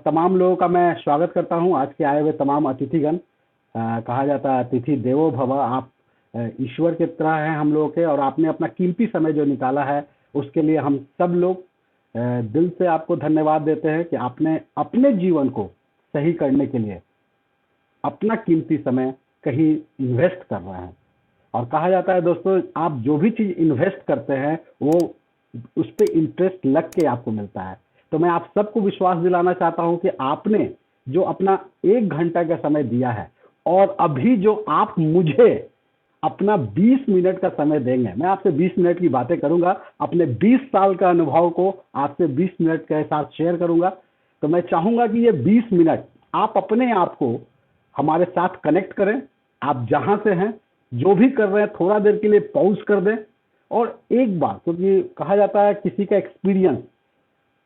तमाम लोगों का मैं स्वागत करता हूं। आज के आए हुए तमाम अतिथिगण, कहा जाता है अतिथि देवो भव। आप ईश्वर की तरह हैं हम लोगों के, और आपने अपना कीमती समय जो निकाला है उसके लिए हम सब लोग दिल से आपको धन्यवाद देते हैं कि आपने अपने जीवन को सही करने के लिए अपना कीमती समय कहीं इन्वेस्ट कर रहे हैं। और कहा जाता है दोस्तों, आप जो भी चीज इन्वेस्ट करते हैं वो उस पर इंटरेस्ट लग के आपको मिलता है। तो मैं आप सबको विश्वास दिलाना चाहता हूं कि आपने जो अपना 1 घंटा का समय दिया है, और अभी जो आप मुझे अपना 20 मिनट का समय देंगे, मैं आपसे 20 मिनट की बातें करूंगा, अपने 20 साल का अनुभव को आपसे 20 मिनट के साथ शेयर करूंगा। तो मैं चाहूंगा कि ये 20 मिनट आप अपने आप को हमारे साथ कनेक्ट करें। आप जहां से हैं, जो भी कर रहे हैं, थोड़ा देर के लिए पॉज कर दें और एक बार, क्योंकि कहा जाता है किसी का एक्सपीरियंस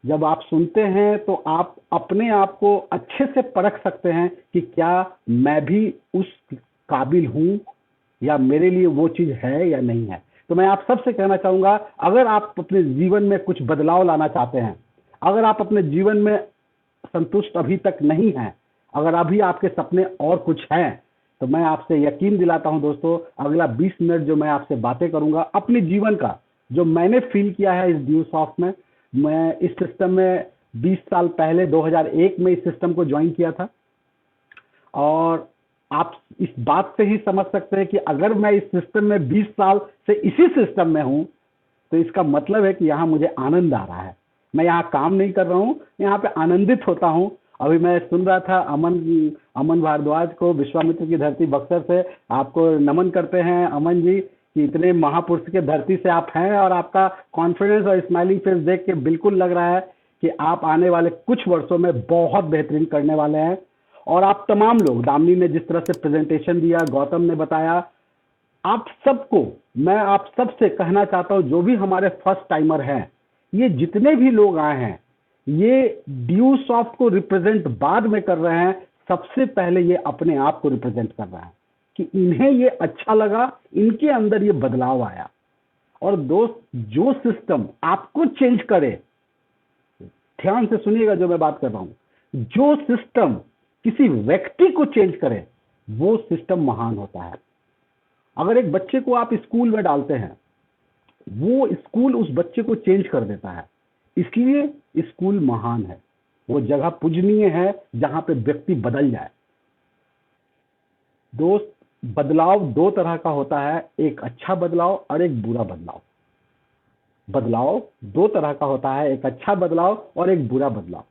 जब आप सुनते हैं तो आप अपने आप को अच्छे से परख सकते हैं कि क्या मैं भी उस काबिल हूं, या मेरे लिए वो चीज है या नहीं है। तो मैं आप सबसे कहना चाहूंगा, अगर आप अपने जीवन में कुछ बदलाव लाना चाहते हैं, अगर आप अपने जीवन में संतुष्ट अभी तक नहीं हैं, अगर अभी आपके सपने और कुछ हैं, तो मैं आपसे यकीन दिलाता हूं दोस्तों, अगला 20 मिनट जो मैं आपसे बातें करूंगा अपने जीवन का, जो मैंने फील किया है इस ड्यू सॉफ्ट में। मैं इस सिस्टम में 20 साल पहले 2001 में इस सिस्टम को ज्वाइन किया था, और आप इस बात से ही समझ सकते हैं कि अगर मैं इस सिस्टम में 20 साल से इसी सिस्टम में हूं, तो इसका मतलब है कि यहाँ मुझे आनंद आ रहा है। मैं यहाँ काम नहीं कर रहा हूँ, यहाँ पे आनंदित होता हूँ। अभी मैं सुन रहा था अमन भारद्वाज को, विश्वामित्र की धरती बक्सर से। आपको नमन करते हैं अमन जी कि इतने महापुरुष के धरती से आप हैं, और आपका कॉन्फिडेंस और स्माइलिंग फेस देख के बिल्कुल लग रहा है कि आप आने वाले कुछ वर्षों में बहुत बेहतरीन करने वाले हैं। और आप तमाम लोग, दामिनी ने जिस तरह से प्रेजेंटेशन दिया, गौतम ने बताया, आप सबको मैं आप सबसे कहना चाहता हूं, जो भी हमारे फर्स्ट टाइमर हैं, ये जितने भी लोग आए हैं, ये ड्यू सॉफ्ट को रिप्रेजेंट बाद में कर रहे हैं, सबसे पहले ये अपने आप को रिप्रेजेंट कर रहे हैं कि इन्हें ये अच्छा लगा, इनके अंदर ये बदलाव आया। और दोस्त, जो सिस्टम आपको चेंज करे, ध्यान से सुनिएगा जो मैं बात कर रहा हूं, जो सिस्टम किसी व्यक्ति को चेंज करे, वो सिस्टम महान होता है। अगर एक बच्चे को आप स्कूल में डालते हैं, वो स्कूल उस बच्चे को चेंज कर देता है, इसलिए स्कूल महान है। वो जगह पूजनीय है जहां पे व्यक्ति बदल जाए। दोस्त, बदलाव दो तरह का होता है, एक अच्छा बदलाव और एक बुरा बदलाव। बदलाव दो तरह का होता है, एक अच्छा बदलाव और एक बुरा बदलाव।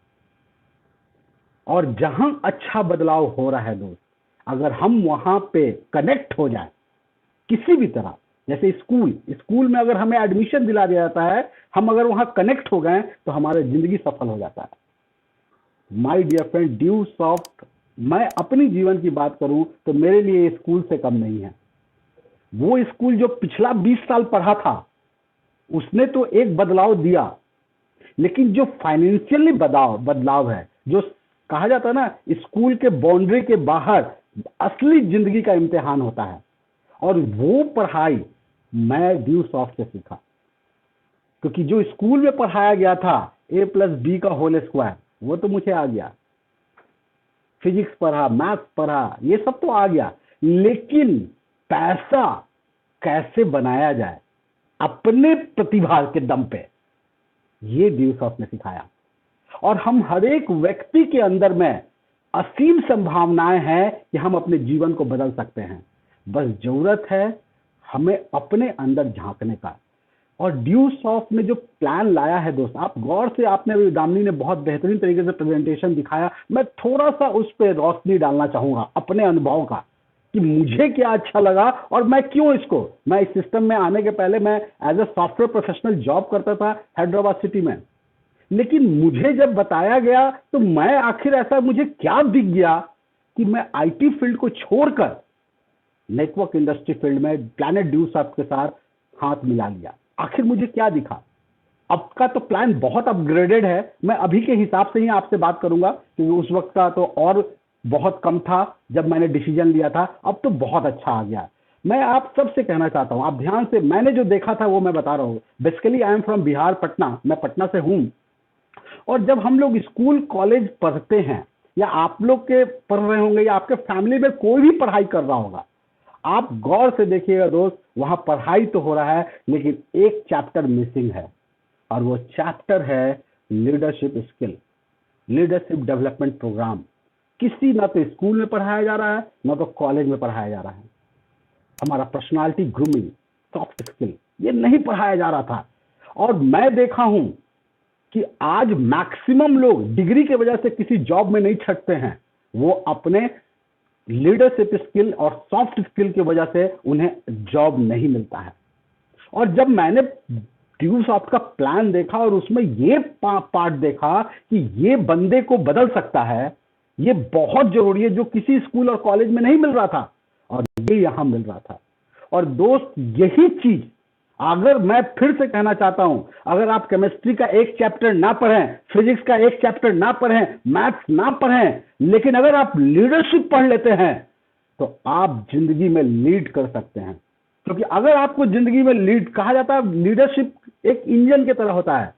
और जहां अच्छा बदलाव हो रहा है दोस्त, अगर हम वहां पे कनेक्ट हो जाए किसी भी तरह, जैसे स्कूल में अगर हमें एडमिशन दिला दिया जाता है, हम अगर वहां कनेक्ट हो गए तो हमारी जिंदगी सफल हो जाता है। माय डियर फ्रेंड, ड्यू सॉफ्ट, मैं अपनी जीवन की बात करूं तो मेरे लिए स्कूल से कम नहीं है। वो स्कूल जो पिछला 20 साल पढ़ा था, उसने तो एक बदलाव दिया, लेकिन जो फाइनेंशियली बदलाव है, जो कहा जाता है ना, स्कूल के बाउंड्री के बाहर असली जिंदगी का इम्तिहान होता है, और वो पढ़ाई मैं ड्यू सॉफ्ट से सीखा। क्योंकि जो स्कूल में पढ़ाया गया था A+B² वो तो मुझे आ गया, फिजिक्स पढ़ा, मैथ्स पढ़ा, ये सब तो आ गया, लेकिन पैसा कैसे बनाया जाए अपने प्रतिभा के दम पे, ये ड्यू सॉफ्ट ने सिखाया। और हम हर एक व्यक्ति के अंदर में असीम संभावनाएं हैं कि हम अपने जीवन को बदल सकते हैं। बस जरूरत है हमें अपने अंदर झांकने का। और ड्यू सॉफ्ट ने जो प्लान लाया है दोस्त, आप गौर से, आपने, दामिनी ने बहुत बेहतरीन तरीके से प्रेजेंटेशन दिखाया। मैं थोड़ा सा उस पर रोशनी डालना चाहूंगा अपने अनुभव का, कि मुझे क्या अच्छा लगा और मैं क्यों मैं इस सिस्टम में आने के पहले मैं as a software professional job करता था हैदराबाद सिटी में। लेकिन मुझे जब बताया गया तो मैं आखिर ऐसा मुझे क्या दिख गया कि मैं आईटी फील्ड को छोड़कर नेटवर्क इंडस्ट्री फील्ड में प्लैनेट ड्यू सॉफ्ट के साथ हाथ मिला लिया। आखिर मुझे क्या दिखा? अब का तो प्लान बहुत अपग्रेडेड है। मैं अभी के हिसाब से ही आपसे बात करूंगा, क्योंकि उस वक्त का तो और बहुत कम था जब मैंने डिसीजन लिया था। अब तो बहुत अच्छा आ गया। मैं आप सबसे कहना चाहता हूं, आप ध्यान से, मैंने जो देखा था वो मैं बता रहा हूं। Basically I am from Bihar, Patna. मैं पटना से हूं, और जब हम लोग स्कूल कॉलेज पढ़ते हैं, या आप लोग के पढ़ रहे होंगे, या आपके फैमिली में कोई भी पढ़ाई कर रहा होगा, आप गौर से देखिएगा दोस्त, वहां पढ़ाई तो हो रहा है लेकिन एक चैप्टर मिसिंग है, और वो चैप्टर है leadership skill, leadership development programme. किसी ना तो स्कूल में पढ़ाया जा रहा है, ना तो कॉलेज में पढ़ाया जा रहा है। हमारा पर्सनालिटी ग्रूमिंग, सॉफ्ट स्किल, ये नहीं पढ़ाया जा रहा था। और मैं देखा हूं कि आज मैक्सिमम लोग डिग्री की वजह से किसी जॉब में नहीं छटते हैं, वो अपने लीडरशिप स्किल और सॉफ्ट स्किल की वजह से उन्हें जॉब नहीं मिलता है। और जब मैंने ड्यूसॉफ्ट का प्लान देखा और उसमें ये पार्ट देखा कि ये बंदे को बदल सकता है, ये बहुत जरूरी है, जो किसी स्कूल और कॉलेज में नहीं मिल रहा था और ये यहां मिल रहा था। और दोस्त, यही चीज अगर मैं फिर से कहना चाहता हूं, अगर आप केमिस्ट्री का एक चैप्टर ना पढ़ें, फिजिक्स का एक चैप्टर ना पढ़ें, मैथ्स ना पढ़ें, लेकिन अगर आप लीडरशिप पढ़ लेते हैं तो आप जिंदगी में लीड कर सकते हैं। क्योंकि अगर आपको जिंदगी में लीड कहा जाता है, लीडरशिप एक इंजन की तरह होता है।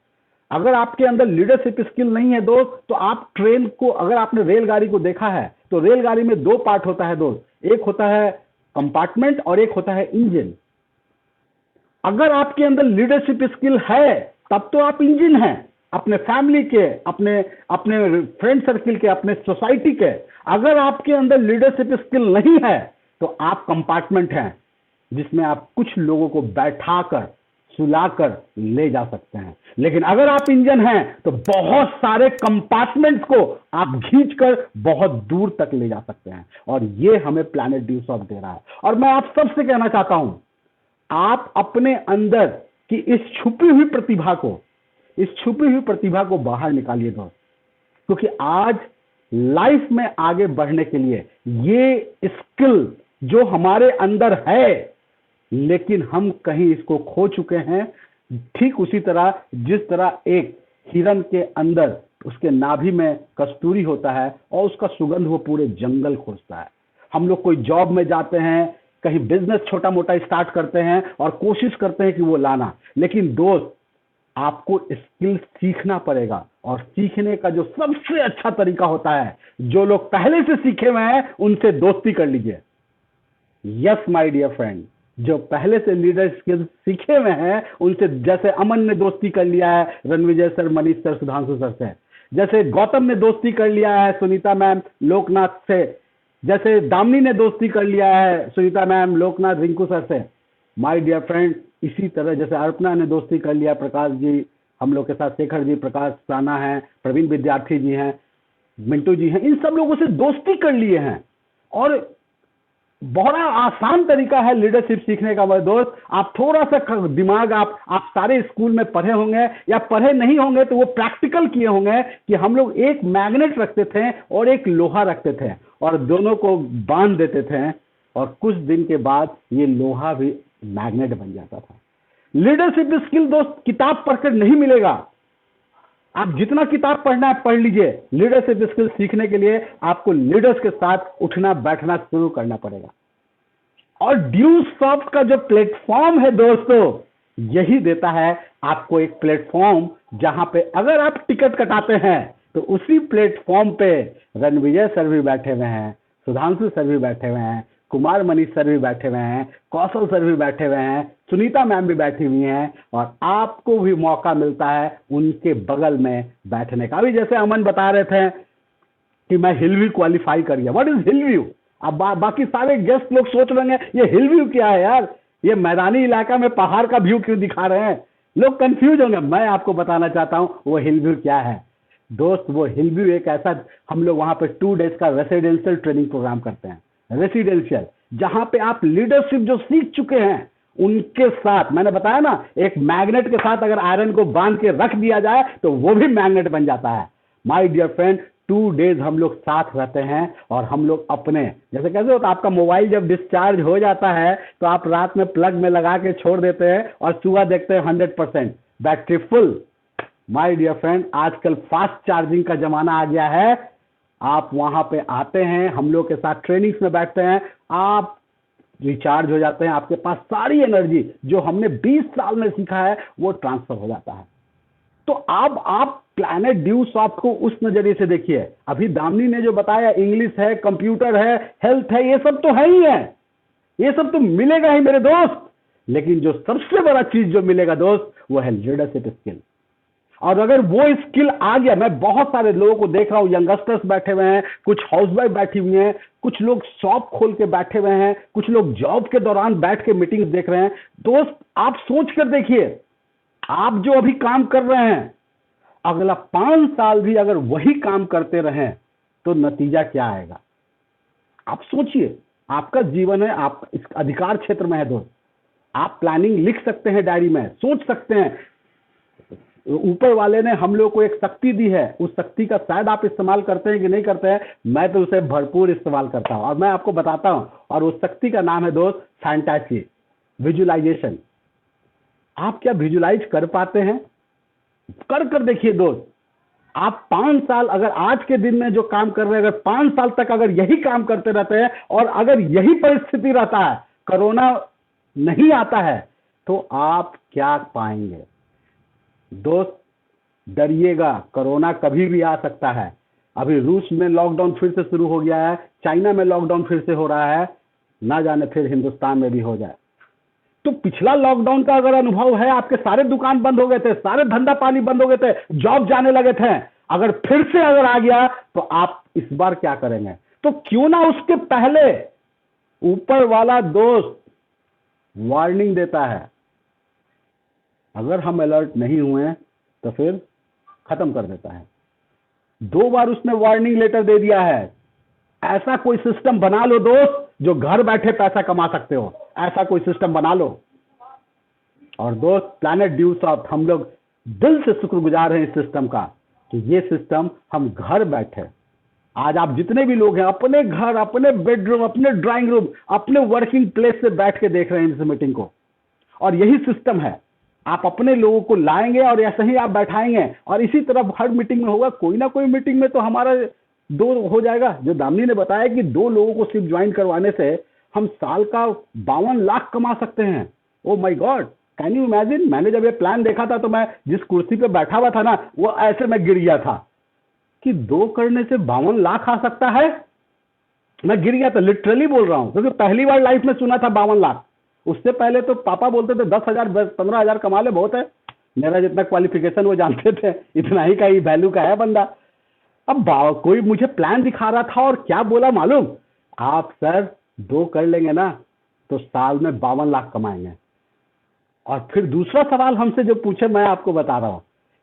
अगर आपके अंदर लीडरशिप स्किल नहीं है दोस्त, तो आप ट्रेन को, अगर आपने रेलगाड़ी को देखा है तो रेलगाड़ी में दो पार्ट होता है दोस्त, एक होता है कंपार्टमेंट और एक होता है इंजन। अगर आपके अंदर लीडरशिप स्किल है तब तो आप इंजन हैं, अपने फैमिली के, अपने अपने फ्रेंड सर्किल के, अपने सोसाइटी के। अगर आपके अंदर लीडरशिप स्किल नहीं है तो आप कंपार्टमेंट हैं, जिसमें आप कुछ लोगों को बैठाकर, सुलाकर ले जा सकते हैं। लेकिन अगर आप इंजन हैं तो बहुत सारे कंपार्टमेंट्स को आप खींचकर बहुत दूर तक ले जा सकते हैं। और ये हमें प्लैनेट ड्यूसॉफ्ट दे रहा है। और मैं आप सबसे कहना चाहता हूं, आप अपने अंदर की इस छुपी हुई प्रतिभा को बाहर निकालिए दोस्त। क्योंकि आज लाइफ में आगे बढ़ने के लिए ये स्किल जो हमारे अंदर है, लेकिन हम कहीं इसको खो चुके हैं। ठीक उसी तरह जिस तरह एक हिरन के अंदर उसके नाभि में कस्तूरी होता है और उसका सुगंध वो पूरे जंगल खोजता है। हम लोग कोई जॉब में जाते हैं, कहीं बिजनेस छोटा मोटा स्टार्ट करते हैं और कोशिश करते हैं कि वो लाना, लेकिन दोस्त, आपको स्किल सीखना पड़ेगा। और सीखने का जो सबसे अच्छा तरीका होता है, जो लोग पहले से सीखे हुए हैं उनसे दोस्ती कर लीजिए। यस माय डियर फ्रेंड, जो पहले से लीडर स्किल सीखे हुए हैं उनसे, जैसे अमन ने दोस्ती कर लिया है Ranvijay sir, Manish sir, Sudhanshu sir से, जैसे गौतम ने दोस्ती कर लिया है सुनीता मैम, लोकनाथ से, जैसे दामिनी ने दोस्ती कर लिया है सुनीता मैम, लोकनाथ, रिंकू सर से। माय डियर फ्रेंड, इसी तरह जैसे अर्पणा ने दोस्ती कर लिया प्रकाश जी, हम लोग के साथ शेखर जी, प्रकाश राणा हैं, प्रवीण विद्यार्थी जी हैं, मिंटू जी हैं, इन सब लोगों से दोस्ती कर लिए हैं। और बड़ा आसान तरीका है लीडरशिप सीखने का मेरे दोस्त। आप थोड़ा सा दिमाग, आप सारे स्कूल में पढ़े होंगे या पढ़े नहीं होंगे तो वो प्रैक्टिकल किए होंगे कि हम लोग एक मैग्नेट रखते थे और एक लोहा रखते थे और दोनों को बांध देते थे, और कुछ दिन के बाद ये लोहा भी मैग्नेट बन जाता था। लीडरशिप स्किल दोस्त किताब पढ़कर नहीं मिलेगा। आप जितना किताब पढ़ना है पढ़ लीजिए, लीडरशिप स्किल सीखने के लिए आपको लीडर्स के साथ उठना बैठना शुरू करना पड़ेगा। और ड्यूसॉफ्ट का जो प्लेटफॉर्म है दोस्तों, यही देता है आपको एक प्लेटफॉर्म जहां पे अगर आप टिकट कटाते हैं तो उसी प्लेटफॉर्म पे रणविजय सर भी बैठे हुए हैं, सुधांशु सर भी बैठे हुए हैं, कुमार मनीष सर भी बैठे हुए हैं, कौशल सर भी बैठे हुए हैं, सुनीता मैम भी बैठी हुई हैं, और आपको भी मौका मिलता है उनके बगल में बैठने का। अभी जैसे अमन बता रहे थे कि मैं हिल व्यू क्वालिफाई कर गया। What is hill view? अब बाकी सारे गेस्ट लोग सोच रहे हैं ये हिल व्यू क्या है यार, ये मैदानी इलाका में पहाड़ का व्यू क्यों दिखा रहे हैं, लोग कंफ्यूज होंगे। मैं आपको बताना चाहता हूं वो हिल व्यू क्या है दोस्त। वो हिल व्यू एक ऐसा, हम लोग वहां पे 2 डेज का रेसिडेंशियल ट्रेनिंग प्रोग्राम करते हैं, रेसिडेंशियल, जहां पे आप लीडरशिप जो सीख चुके हैं उनके साथ, मैंने बताया ना, एक मैग्नेट के साथ अगर आयरन को बांध के रख दिया जाए तो वो भी मैग्नेट बन जाता है। माय डियर फ्रेंड, 2 डेज हम लोग साथ रहते हैं और हम लोग अपने, जैसे कैसे होता है, आपका मोबाइल जब डिस्चार्ज हो जाता है तो आप रात में प्लग में लगा के छोड़ देते हैं और सुबह देखते हैं 100% battery full. My dear friend, आजकल फास्ट चार्जिंग का जमाना आ गया है। आप वहां पे आते हैं, हम लोग के साथ ट्रेनिंग्स में बैठते हैं, आप रिचार्ज हो जाते हैं, आपके पास सारी एनर्जी जो हमने 20 साल में सीखा है वो ट्रांसफर हो जाता है। तो आप प्लैनेट ड्यू सॉफ्ट को उस नजरिए से देखिए। अभी दामिनी ने जो बताया, इंग्लिश है, कंप्यूटर है, हेल्थ है, ये सब तो है ही है, ये सब तो मिलेगा ही मेरे दोस्त। लेकिन जो सबसे बड़ा चीज जो मिलेगा दोस्त, वो है लीडरशिप स्किल। और अगर वो स्किल आ गया, मैं बहुत सारे लोगों को देख रहा हूं, यंगस्टर्स बैठे हुए हैं, कुछ हाउसवाइफ बैठी हुई हैं, कुछ लोग शॉप खोल के बैठे हुए हैं, कुछ लोग जॉब के दौरान बैठ के मीटिंग्स देख रहे हैं। दोस्त, आप सोच कर देखिए, आप जो अभी काम कर रहे हैं, अगला 5 साल भी अगर वही काम करते रहें तो नतीजा क्या आएगा? आप सोचिए। आपका जीवन है, आप इस अधिकार क्षेत्र में है दोस्त। आप प्लानिंग लिख सकते हैं डायरी में, सोच सकते हैं। ऊपर वाले ने हम लोग को एक शक्ति दी है, उस शक्ति का शायद आप इस्तेमाल करते हैं कि नहीं करते हैं। मैं तो उसे भरपूर इस्तेमाल करता हूं और मैं आपको बताता हूं। और उस शक्ति का नाम है दोस्त फैंटासी, विजुअलाइजेशन। आप क्या विजुअलाइज कर पाते हैं? कर देखिए दोस्त। आप 5 साल, अगर आज के दिन में जो काम कर रहे हैं, अगर 5 साल तक अगर यही काम करते रहते हैं और अगर यही परिस्थिति रहता है, कोरोना नहीं आता है, तो आप क्या पाएंगे? दोस्त, डरिएगा, कोरोना कभी भी आ सकता है। अभी रूस में लॉकडाउन फिर से शुरू हो गया है, चाइना में लॉकडाउन फिर से हो रहा है, ना जाने फिर हिंदुस्तान में भी हो जाए। तो पिछला लॉकडाउन का अगर अनुभव है, आपके सारे दुकान बंद हो गए थे, सारे धंधा पानी बंद हो गए थे, जॉब जाने लगे थे, अगर फिर से अगर आ गया तो आप इस बार क्या करेंगे? तो क्यों ना उसके पहले ऊपर वाला दोस्त वार्निंग देता है। अगर हम अलर्ट नहीं हुए तो फिर खत्म कर देता है। 2 बार उसने वार्निंग लेटर दे दिया है। ऐसा कोई सिस्टम बना लो दोस्त, जो घर बैठे पैसा कमा सकते हो, ऐसा कोई सिस्टम बना लो। और दोस्त, प्लैनेट ड्यू सॉफ्ट, हम लोग दिल से शुक्रगुजार हैं इस सिस्टम का कि ये सिस्टम हम घर बैठे, आज आप जितने भी लोग हैं, अपने घर, अपने बेडरूम, अपने ड्राइंग रूम, अपने वर्किंग प्लेस से बैठ के देख रहे हैं इस मीटिंग को। और यही सिस्टम है, आप अपने लोगों को लाएंगे और ऐसे ही आप बैठाएंगे और इसी तरह हर मीटिंग में होगा। कोई ना कोई मीटिंग में तो हमारा 2 हो जाएगा। जो दामिनी ने बताया कि 2 लोगों को सिर्फ ज्वाइन करवाने से हम साल का 52 लाख कमा सकते हैं। Oh my God, can you imagine? मैंने जब ये प्लान देखा था तो मैं जिस कुर्सी पे बैठा हुआ था ना, वो ऐसे मैं गिर गया था कि 2 करने से 52 लाख आ सकता है। मैं गिर गया था, लिटरली बोल रहा हूं, क्योंकि पहली बार लाइफ में सुना था 52 लाख। उससे पहले तो पापा बोलते थे 10,000 15,000 कमा ले, बहुत है। मेरा जितना क्वालिफिकेशन वो जानते थे, इतना ही का ही वैल्यू का है बंदा। अब कोई मुझे प्लान दिखा रहा था और क्या बोला मालूम? आप सर 2 कर लेंगे ना तो साल में 52 लाख कमाएंगे। और फिर दूसरा सवाल हमसे जो पूछे, मैं आपको बता रहा हूं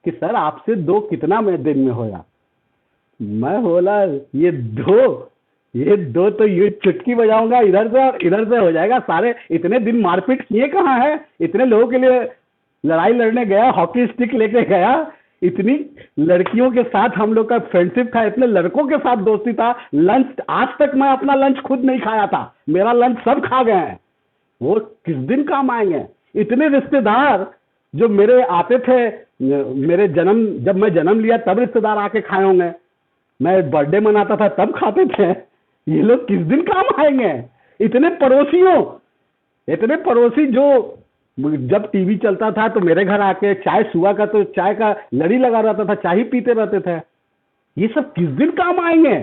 कि सर आपसे 2 कितना में दिन में होगा? मैं बोला ये दो तो ये चुटकी बजाऊंगा इधर से और इधर से हो जाएगा। सारे इतने दिन मारपीट किए कहाँ है? इतने लोगों के लिए लड़ाई लड़ने गया, हॉकी स्टिक लेके गया, इतनी लड़कियों के साथ हम लोग का फ्रेंडशिप था, इतने लड़कों के साथ दोस्ती था। लंच, आज तक मैं अपना लंच खुद नहीं खाया था, मेरा लंच सब खा गए हैं। वो किस दिन काम आएंगे? इतने रिश्तेदार जो मेरे आते थे, मेरे जब मैं जन्म लिया तब रिश्तेदार आके खाए होंगे, मैं बर्थडे मनाता था तब खाते थे। ये लोग किस दिन काम आएंगे? इतने पड़ोसी जो जब टीवी चलता था तो मेरे घर आके चाय, सुबह का तो चाय का लड़ी लगा रहता था, चाय पीते रहते थे। ये सब किस दिन काम आएंगे?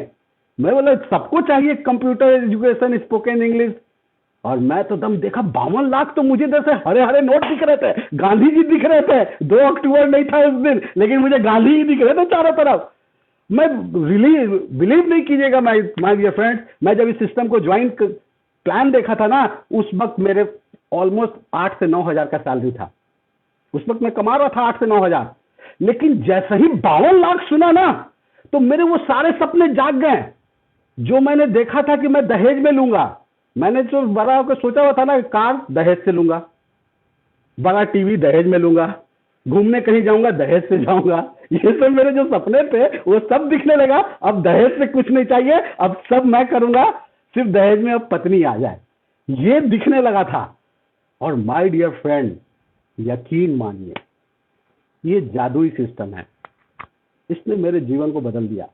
मैं बोला सबको चाहिए कंप्यूटर एजुकेशन, स्पोकन इंग्लिश। और मैं तो दम देखा 52 लाख तो मुझे जैसे हरे हरे नोट दिख रहे थे, गांधी जी दिख रहे थे। 2 अक्टूबर नहीं था उस दिन, लेकिन मुझे गांधी जी दिख रहे थे चारों तरफ। मैं बिलीव नहीं कीजिएगा माय डियर फ्रेंड्स, मैं जब इस सिस्टम को ज्वाइन प्लान देखा था ना, उस वक्त मेरे ऑलमोस्ट 8 से 9 हजार का सैलरी था। उस वक्त मैं कमा रहा था 8 से 9 हजार। लेकिन जैसे ही 52 लाख सुना ना, तो मेरे वो सारे सपने जाग गए जो मैंने देखा था कि मैं दहेज में लूंगा। मैंने जो बड़ा होकर सोचा हुआ था ना, कार दहेज से लूंगा, बड़ा टीवी दहेज में लूंगा, घूमने कहीं जाऊंगा दहेज से जाऊंगा, ये सब मेरे जो सपने थे वो सब दिखने लगा। अब दहेज से कुछ नहीं चाहिए, अब सब मैं करूंगा, सिर्फ दहेज में अब पत्नी आ जाए, ये दिखने लगा था। और माय डियर फ्रेंड, यकीन मानिए, ये जादुई सिस्टम है, इसने मेरे जीवन को बदल दिया।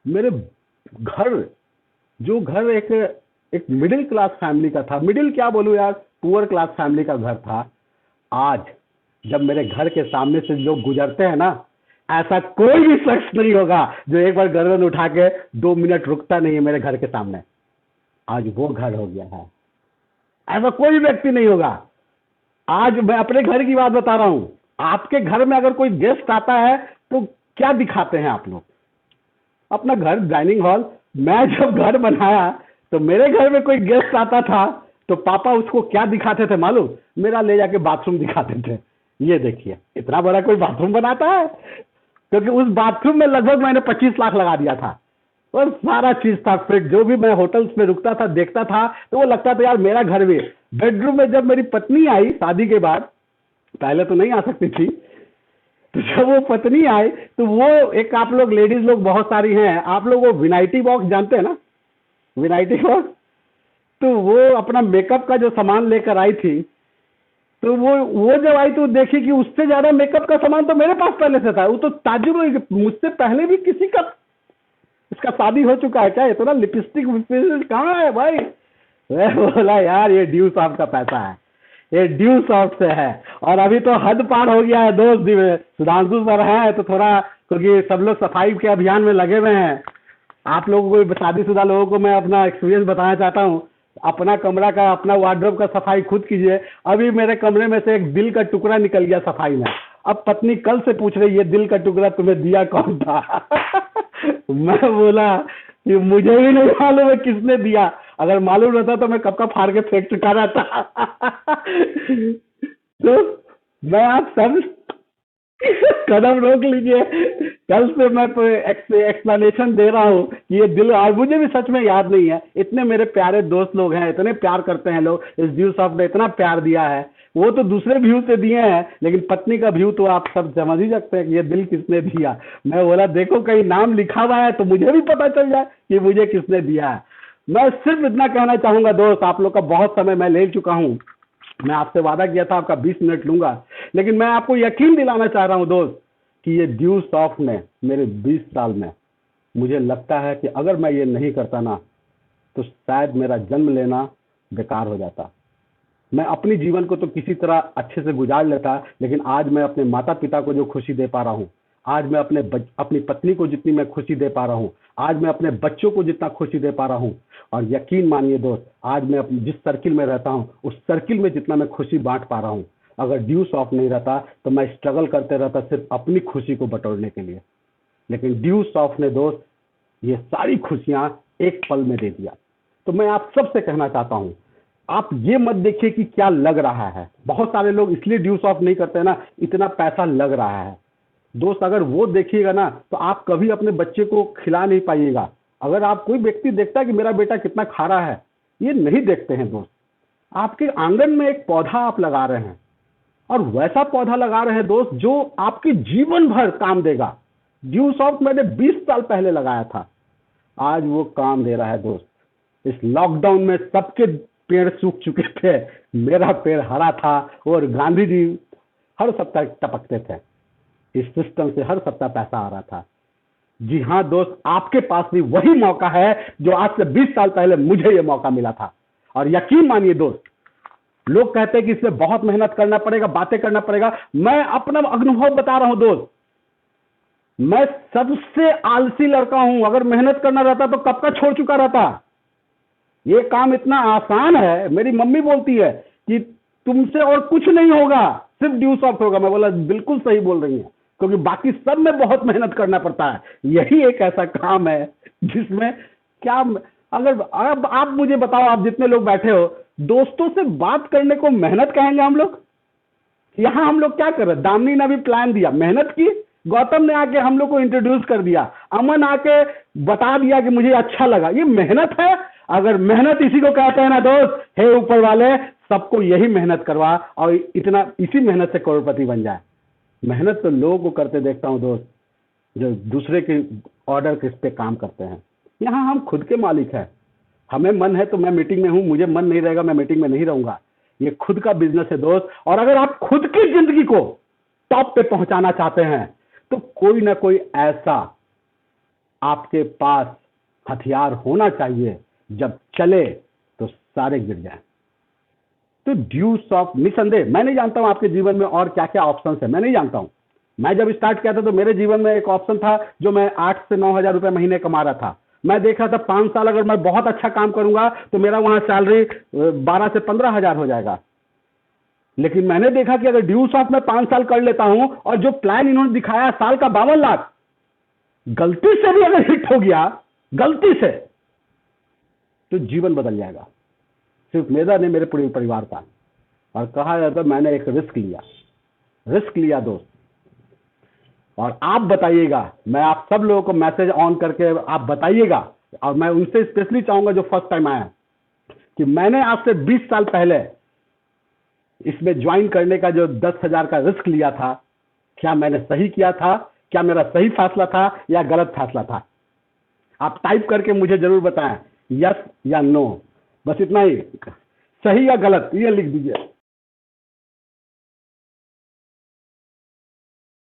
मेरे घर, जो घर एक मिडिल क्लास फैमिली का था, मिडिल क्या बोलूं यार, पुअर क्लास फैमिली का घर था, आज जब मेरे घर के सामने से लोग गुजरते हैं ना, ऐसा कोई भी शख्स नहीं होगा जो एक बार गर्दन उठा के 2 मिनट रुकता नहीं है मेरे घर के सामने। आज वो घर हो गया है, ऐसा कोई भी व्यक्ति नहीं होगा। आज मैं अपने घर की बात बता रहा हूं, आपके घर में अगर कोई गेस्ट आता है तो क्या दिखाते हैं आप लोग? अपना घर डाइनिंग हॉल। मैं जब घर बनाया तो मेरे घर में कोई गेस्ट आता था तो पापा उसको क्या दिखाते थे मालूम? मेरा ले जाके बाथरूम दिखाते थे। ये देखिए, इतना बड़ा कोई बाथरूम बनाता है, क्योंकि उस बाथरूम में लगभग मैंने 25 लाख लगा दिया था और सारा चीज था फिट। जो भी मैं होटल्स में रुकता था देखता था तो वो लगता था यार मेरा घर भी। बेडरूम में जब मेरी पत्नी आई शादी के बाद, पहले तो नहीं आ सकती थी, तो जब वो पत्नी आई तो वो एक, आप लोग लेडीज लोग बहुत सारी हैं, आप लोग वो विनाइटी बॉक्स जानते हैं ना, विनाइटी बॉक्स, तो वो अपना मेकअप का जो सामान लेकर आई थी। तो वो जब आई तो देखी कि उससे ज्यादा मेकअप का सामान तो मेरे पास पहले से था। वो तो ताज्जुब हुई कि मुझसे पहले भी किसी का इसका शादी हो चुका है क्या? इतना लिपस्टिक विपस्टिक कहाँ है भाई? मैं बोला यार ये ड्यू सॉफ्ट का पैसा है, ये ड्यू सॉफ्ट से है। और अभी तो हद पार हो गया है दोस्त। सुधांशु सर है तो थोड़ा, क्योंकि सब लोग सफाई के अभियान में लगे हुए हैं। आप लोगों को, शादीशुदा लोगों को मैं अपना एक्सपीरियंस बताना चाहता हूँ। अपना कमरा का, अपना वार्डरोब का सफाई खुद कीजिए। अभी मेरे कमरे में से एक दिल का टुकड़ा निकल गया सफाई में। अब पत्नी कल से पूछ रही है दिल का टुकड़ा तुम्हें दिया कौन था? मैं बोला कि मुझे भी नहीं मालूम है किसने दिया। अगर मालूम रहता तो मैं कब का फाड़ के फेंक चुका रहता। तो मैं आप सब कदम रोक लीजिए। कल से मैं तो एक्सप्लेनेशन दे रहा हूँ कि ये दिल, और मुझे भी सच में याद नहीं है। इतने मेरे प्यारे दोस्त लोग हैं, इतने प्यार करते हैं लोग, इस ड्यू सॉफ्ट ने इतना प्यार दिया है। वो तो दूसरे व्यू से दिए हैं, लेकिन पत्नी का व्यू तो आप सब समझ ही सकते हैं कि ये दिल किसने दिया। मैं बोला देखो कहीं नाम लिखा हुआ है तो मुझे भी पता चल जाए कि मुझे किसने दिया है। मैं सिर्फ इतना कहना चाहूंगा दोस्त, आप लोग का बहुत समय मैं ले चुका हूँ। मैं आपसे वादा किया था आपका 20 मिनट लूंगा, लेकिन मैं आपको यकीन दिलाना चाह रहा हूं दोस्त कि ये ड्यू सॉफ्ट ने मेरे 20 साल में, मुझे लगता है कि अगर मैं ये नहीं करता ना तो शायद मेरा जन्म लेना बेकार हो जाता। मैं अपनी जीवन को तो किसी तरह अच्छे से गुजार लेता, लेकिन आज मैं अपने माता पिता को जो खुशी दे पा रहा हूँ, आज मैं अपनी पत्नी को जितनी मैं खुशी दे पा रहा हूँ, आज मैं अपने बच्चों को जितना खुशी दे पा रहा हूँ, और यकीन मानिए दोस्त, आज मैं जिस सर्किल में रहता हूँ उस सर्किल में जितना मैं खुशी बांट पा रहा हूँ, अगर ड्यू सॉफ्ट नहीं रहता तो मैं स्ट्रगल करते रहता सिर्फ अपनी खुशी को बटोरने के लिए। लेकिन ड्यू सॉफ्ट ने दोस्त ये सारी खुशियां एक पल में दे दिया। तो मैं आप सबसे कहना चाहता हूं, आप ये मत देखिए कि क्या लग रहा है। बहुत सारे लोग इसलिए ड्यू सॉफ्ट नहीं करते ना, इतना पैसा लग रहा है। दोस्त अगर वो देखिएगा ना तो आप कभी अपने बच्चे को खिला नहीं पाइएगा। अगर आप, कोई व्यक्ति देखता है कि मेरा बेटा कितना खा रहा है, ये नहीं देखते हैं दोस्त। आपके आंगन में एक पौधा आप लगा रहे हैं, और वैसा पौधा लगा रहे हैं दोस्त जो आपके जीवन भर काम देगा। ड्यू सॉफ्ट मैंने 20 साल पहले लगाया था, आज वो काम दे रहा है दोस्त। इस लॉकडाउन में सबके पेड़ सूख चुके थे, मेरा पेड़ हरा था, और गांधी जी हर सप्ताह टपकते थे। इस सिस्टम से हर सप्ताह पैसा आ रहा था। जी हाँ दोस्त, आपके पास भी वही मौका है जो आज से 20 साल पहले मुझे ये मौका मिला था। और यकीन मानिए दोस्त, लोग कहते हैं कि इसमें बहुत मेहनत करना पड़ेगा, बातें करना पड़ेगा। मैं अपना अनुभव बता रहा हूं दोस्त, मैं सबसे आलसी लड़का हूं। अगर मेहनत करना रहता तो कब का छोड़ चुका रहता। ये काम इतना आसान है। मेरी मम्मी बोलती है कि तुमसे और कुछ नहीं होगा, सिर्फ ड्यू सॉफ्ट होगा। मैं बोला बिल्कुल सही बोल रही है, क्योंकि बाकी सब में बहुत मेहनत करना पड़ता है। यही एक ऐसा काम है जिसमें क्या, अगर अब आप मुझे बताओ, आप जितने लोग बैठे हो, दोस्तों से बात करने को मेहनत कहेंगे हम लोग? यहां हम लोग क्या कर रहे हैं? दामिनी ने भी प्लान दिया, मेहनत की। गौतम ने आके हम लोग को इंट्रोड्यूस कर दिया, अमन आके बता दिया कि मुझे अच्छा लगा। ये मेहनत है? अगर मेहनत इसी को कहते हैं ना दोस्त, हे ऊपर वाले सबको यही मेहनत करवा और इतना, इसी मेहनत से करोड़पति बन जाए। मेहनत तो लोगों को करते देखता हूं दोस्त, जो दूसरे के ऑर्डर किस पे काम करते हैं। यहाँ हम खुद के मालिक हैं। हमें मन है तो मैं मीटिंग में हूं, मुझे मन नहीं रहेगा मैं मीटिंग में नहीं रहूंगा। ये खुद का बिजनेस है दोस्त। और अगर आप खुद की जिंदगी को टॉप पे पहुंचाना चाहते हैं तो कोई ना कोई ऐसा आपके पास हथियार होना चाहिए, जब चले तो सारे गिर जाएं। तो ड्यू सॉफ्ट निसंदेह, मैं नहीं जानता हूं आपके जीवन में और क्या क्या ऑप्शंस है, मैं नहीं जानता हूं, मैं जब स्टार्ट किया था तो मेरे जीवन में एक ऑप्शन था जो मैं 8 से 9 हज़ार रुपए महीने कमा रहा था। मैं देख रहा था 5 साल अगर मैं बहुत अच्छा काम करूंगा तो मेरा वहां सैलरी 12 से 15 हज़ार हो जाएगा। लेकिन मैंने देखा कि अगर ड्यू सॉफ्ट में 5 साल कर लेता हूं और जो प्लान इन्होंने दिखाया साल का 52 लाख, गलती से भी अगर हिट हो गया, गलती से, तो जीवन बदल जाएगा। सिर्फ मेरा नहीं, मेरे पूरे परिवार का। और कहा जाता है मैंने एक रिस्क लिया दोस्त। और आप बताइएगा, मैं आप सब लोगों को मैसेज ऑन करके आप बताइएगा, और मैं उनसे स्पेशली चाहूंगा जो फर्स्ट टाइम आया, कि मैंने आज से 20 साल पहले इसमें ज्वाइन करने का जो 10,000 का रिस्क लिया था, क्या मैंने सही किया था? क्या मेरा सही फैसला था या गलत फैसला था? आप टाइप करके मुझे जरूर बताएं, यस या नो, बस इतना ही। सही या गलत ये लिख दीजिए।